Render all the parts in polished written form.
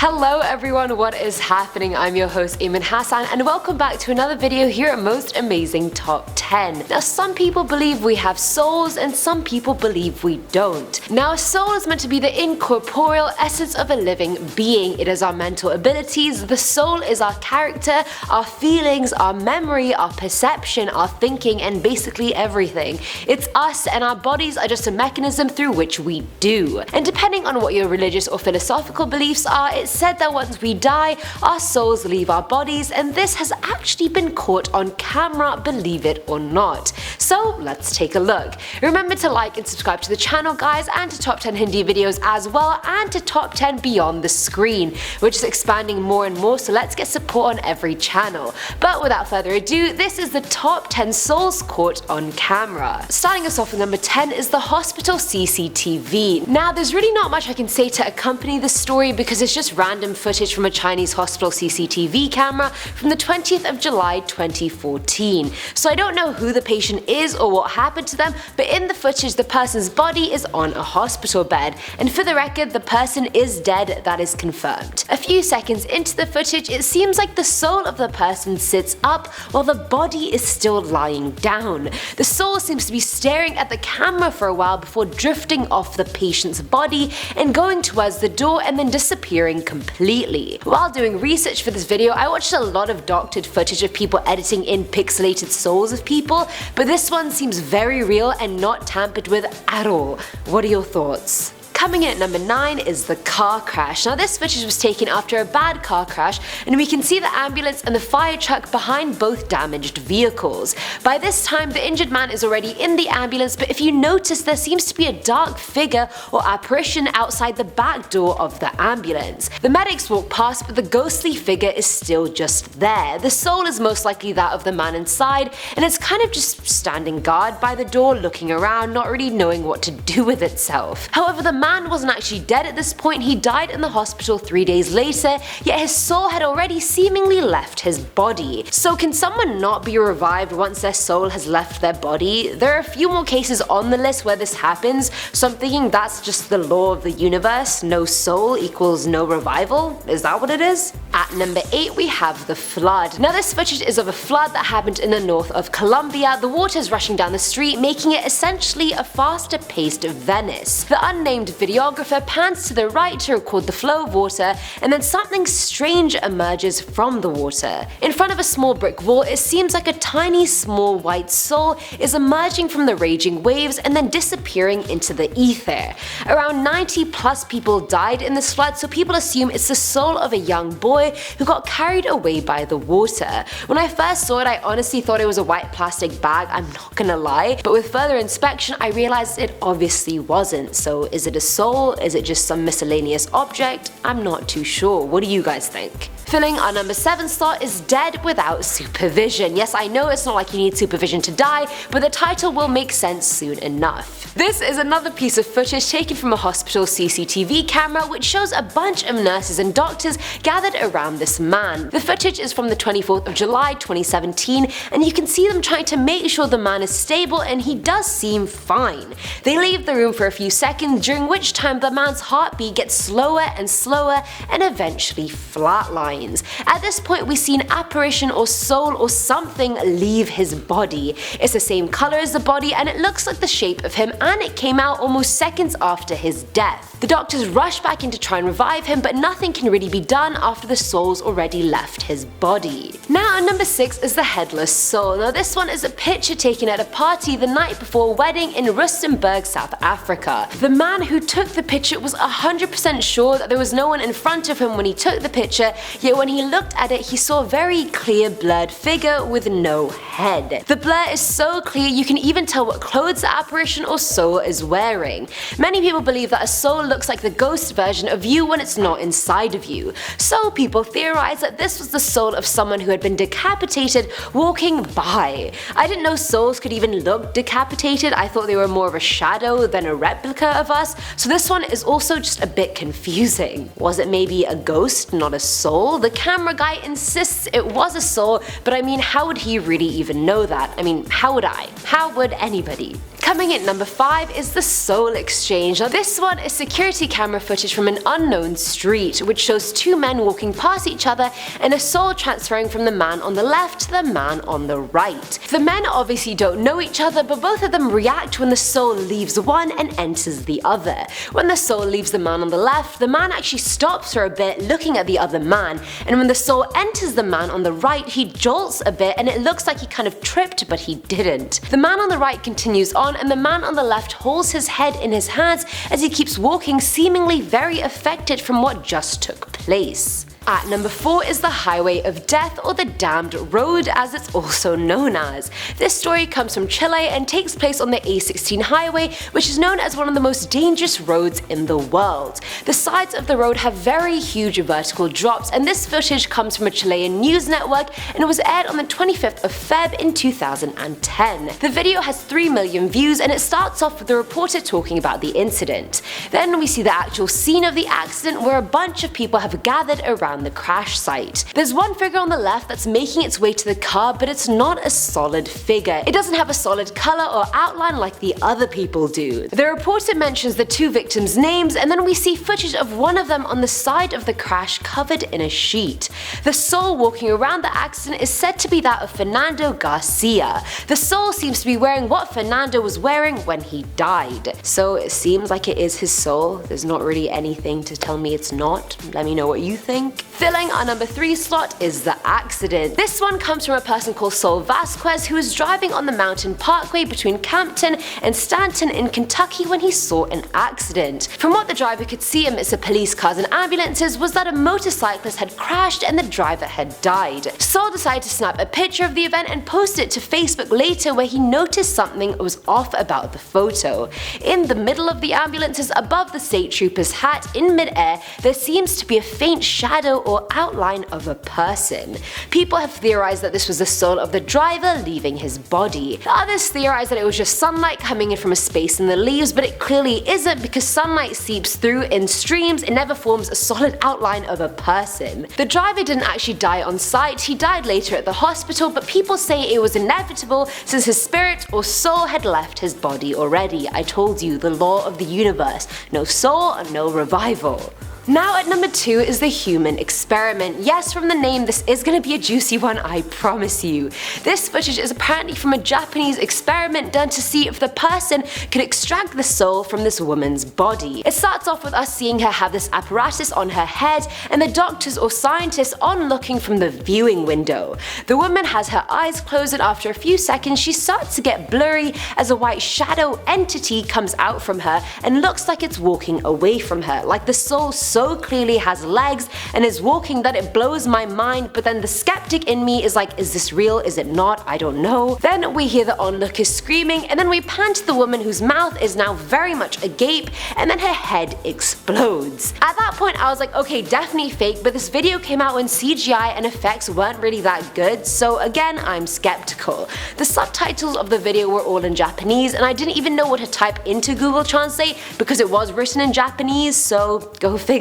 Hello everyone, what is happening? I'm your host Ayman Hassan and welcome back to another video here at Most Amazing Top 10. Now some people believe we have souls and some people believe we don't. Now a soul is meant to be the incorporeal essence of a living being. It is our mental abilities, the soul is our character, our feelings, our memory, our perception, our thinking, and basically everything. It's us, and our bodies are just a mechanism through which we do. And depending on what your religious or philosophical beliefs are, it's said that once we die, our souls leave our bodies, and this has actually been caught on camera, believe it or not. So let's take a look. Remember to like and subscribe to the channel guys, and to Top 10 Hindi videos as well, and to Top 10 Beyond the Screen, which is expanding more and more, so let's get support on every channel. But without further ado, this is the top 10 souls caught on camera. Starting us off with number 10 is the hospital CCTV. Now there's really not much I can say to accompany this story because it's just random footage from a Chinese hospital CCTV camera from the 20th of July 2014. So I don't know who the patient is or what happened to them, but in the footage the person's body is on a hospital bed, and for the record the person is dead, that is confirmed. A few seconds into the footage it seems like the soul of the person sits up while the body is still lying down. The soul seems to be staring at the camera for a while before drifting off the patient's body and going towards the door and then disappearing completely. While doing research for this video, I watched a lot of doctored footage of people editing in pixelated souls of people, but this one seems very real and not tampered with at all. What are your thoughts? Coming in at number 9 is the car crash. Now this footage was taken after a bad car crash, and we can see the ambulance and the fire truck behind both damaged vehicles. By this time the injured man is already in the ambulance, but if you notice there seems to be a dark figure or apparition outside the back door of the ambulance. The medics walk past, but the ghostly figure is still just there. The soul is most likely that of the man inside, and it's kind of just standing guard by the door looking around, not really knowing what to do with itself. However, the man wasn't actually dead at this point. He died in the hospital 3 days later, yet his soul had already seemingly left his body. So can someone not be revived once their soul has left their body? There are a few more cases on the list where this happens, so I'm thinking that's just the law of the universe. No soul equals no revival? Is that what it is? At number 8 we have the flood. Now this footage is of a flood that happened in the north of Colombia. The water is rushing down the street, making it essentially a faster paced Venice. The unnamed videographer pans to the right to record the flow of water, and then something strange emerges from the water. In front of a small brick wall, it seems like a tiny small white soul is emerging from the raging waves and then disappearing into the ether. Around 90 plus people died in this flood, so people assume it's the soul of a young boy who got carried away by the water. When I first saw it, I honestly thought it was a white plastic bag, I'm not gonna lie, but with further inspection I realized it obviously wasn't. So is it a soul? Is it just some miscellaneous object? I'm not too sure. What do you guys think? Filling our number 7 slot is Dead Without Supervision. Yes, I know it's not like you need supervision to die, but the title will make sense soon enough. This is another piece of footage taken from a hospital CCTV camera which shows a bunch of nurses and doctors gathered around this man. The footage is from the 24th of July 2017, and you can see them trying to make sure the man is stable, and he does seem fine. They leave the room for a few seconds, during which time the man's heartbeat gets slower and slower and eventually flatlines. At this point we see an apparition or soul or something leave his body. It's the same color as the body, and it looks like the shape of him, and it came out almost seconds after his death. The doctors rush back in to try and revive him, but nothing can really be done after the soul's already left his body. Now at number 6 is the headless soul. Now this one is a picture taken at a party the night before a wedding in Rustenburg, South Africa. The man who took the picture was 100% sure that there was no one in front of him when he took the picture, yet when he looked at it he saw a very clear blurred figure with no head. The blur is so clear you can even tell what clothes the apparition or soul is wearing. Many people believe that a soul looks like the ghost version of you when it's not inside of you. So people theorize that this was the soul of someone who had been decapitated walking by. I didn't know souls could even look decapitated. I thought they were more of a shadow than a replica of us, so this one is also just a bit confusing. Was it maybe a ghost, not a soul? The camera guy insists it was a soul, but I mean, how would he really even know that? I mean, how would I? How would anybody? Coming in number 5 is the Soul Exchange. Now this one is security camera footage from an unknown street, which shows two men walking past each other and a soul transferring from the man on the left to the man on the right. The men obviously don't know each other, but both of them react when the soul leaves one and enters the other. When the soul leaves the man on the left, the man actually stops for a bit looking at the other man, and when the soul enters the man on the right, he jolts a bit and it looks like he kind of tripped, but he didn't. The man on the right continues on and the man on the left holds his head in his hands as he keeps walking, seemingly very affected from what just took place. At number 4 is the Highway of Death, or the Damned Road as it's also known as. This story comes from Chile and takes place on the A16 highway, which is known as one of the most dangerous roads in the world. The sides of the road have very huge vertical drops, and this footage comes from a Chilean news network and it was aired on the 25th of Feb in 2010. The video has 3 million views and it starts off with the reporter talking about the incident. Then we see the actual scene of the accident where a bunch of people have gathered around the crash site. There's one figure on the left that's making its way to the car, but it's not a solid figure. It doesn't have a solid color or outline like the other people do. The reporter mentions the two victims' names, and then we see footage of one of them on the side of the crash covered in a sheet. The soul walking around the accident is said to be that of Fernando Garcia. The soul seems to be wearing what Fernando was wearing when he died. So it seems like it is his soul. There's not really anything to tell me it's not. Let me know what you think. Filling our number 3 slot is the accident. This one comes from a person called Saul Vasquez, who was driving on the mountain parkway between Campton and Stanton in Kentucky when he saw an accident. From what the driver could see amidst the police cars and ambulances was that a motorcyclist had crashed and the driver had died. Saul decided to snap a picture of the event and post it to Facebook later, where he noticed something was off about the photo. In the middle of the ambulances above the state trooper's hat in mid-air, there seems to be a faint shadow or outline of a person. People have theorized that this was the soul of the driver leaving his body. The others theorize that it was just sunlight coming in from a space in the leaves, but it clearly isn't because sunlight seeps through in streams. It never forms a solid outline of a person. The driver didn't actually die on site, he died later at the hospital, but people say it was inevitable since his spirit or soul had left his body already. I told you, the law of the universe. No soul, no revival. Now at number 2 is the human experiment. Yes, from the name, this is going to be a juicy one, I promise you. This footage is apparently from a Japanese experiment done to see if the person could extract the soul from this woman's body. It starts off with us seeing her have this apparatus on her head and the doctors or scientists on looking from the viewing window. The woman has her eyes closed and after a few seconds she starts to get blurry as a white shadow entity comes out from her and looks like it's walking away from her, like the soul so clearly has legs and is walking that it blows my mind, but then the skeptic in me is like, is this real, is it not, I don't know. Then we hear the onlookers screaming and then we pan to the woman whose mouth is now very much agape and then her head explodes. At that point I was like, okay, definitely fake, but this video came out when CGI and effects weren't really that good, so again I'm skeptical. The subtitles of the video were all in Japanese and I didn't even know what to type into Google Translate because it was written in Japanese, so go figure.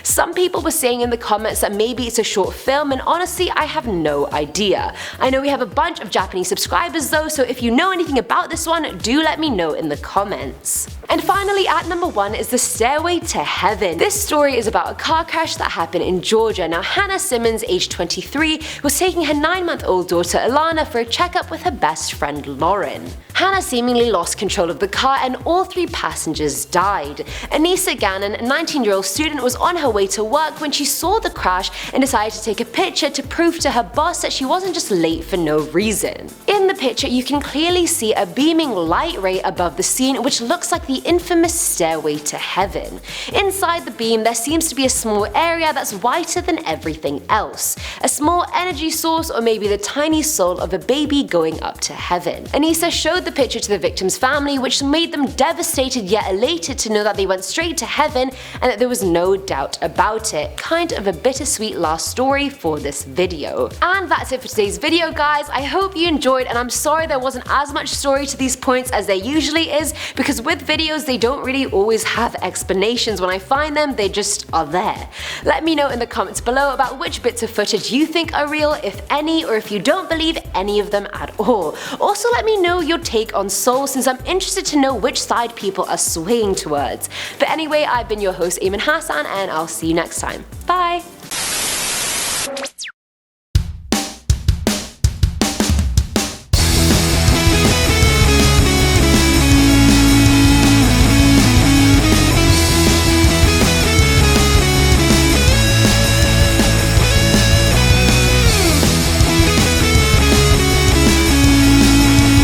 Some people were saying in the comments that maybe it's a short film, and honestly I have no idea. I know we have a bunch of Japanese subscribers though, so if you know anything about this one, do let me know in the comments. And finally at number 1 is the Stairway to Heaven. This story is about a car crash that happened in Georgia. Now Hannah Simmons, aged 23, was taking her 9-month-old daughter Alana for a checkup with her best friend Lauren. Hannah seemingly lost control of the car and all 3 passengers died. Anissa Gannon, a 19-year-old student, was on her way to work when she saw the crash and decided to take a picture to prove to her boss that she wasn't just late for no reason. In the picture you can clearly see a beaming light ray above the scene which looks like the infamous Stairway to Heaven. Inside the beam there seems to be a small area that's whiter than everything else. A small energy source, or maybe the tiny soul of a baby going up to heaven. Anissa showed the picture to the victim's family, which made them devastated yet elated to know that they went straight to heaven and that there was no doubt about it. Kind of a bittersweet last story for this video. And that's it for today's video guys. I hope you enjoyed and I'm sorry there wasn't as much story to these points as there usually is, because with videos they don't really always have explanations. When I find them, they just are there. Let me know in the comments below about which bits of footage you think are real, if any, or if you don't believe any of them at all. Also let me know your take on Soul, since I'm interested to know which side people are swaying towards. But anyway, I've been your host Eamon Hassan, and I'll see you next time. Bye!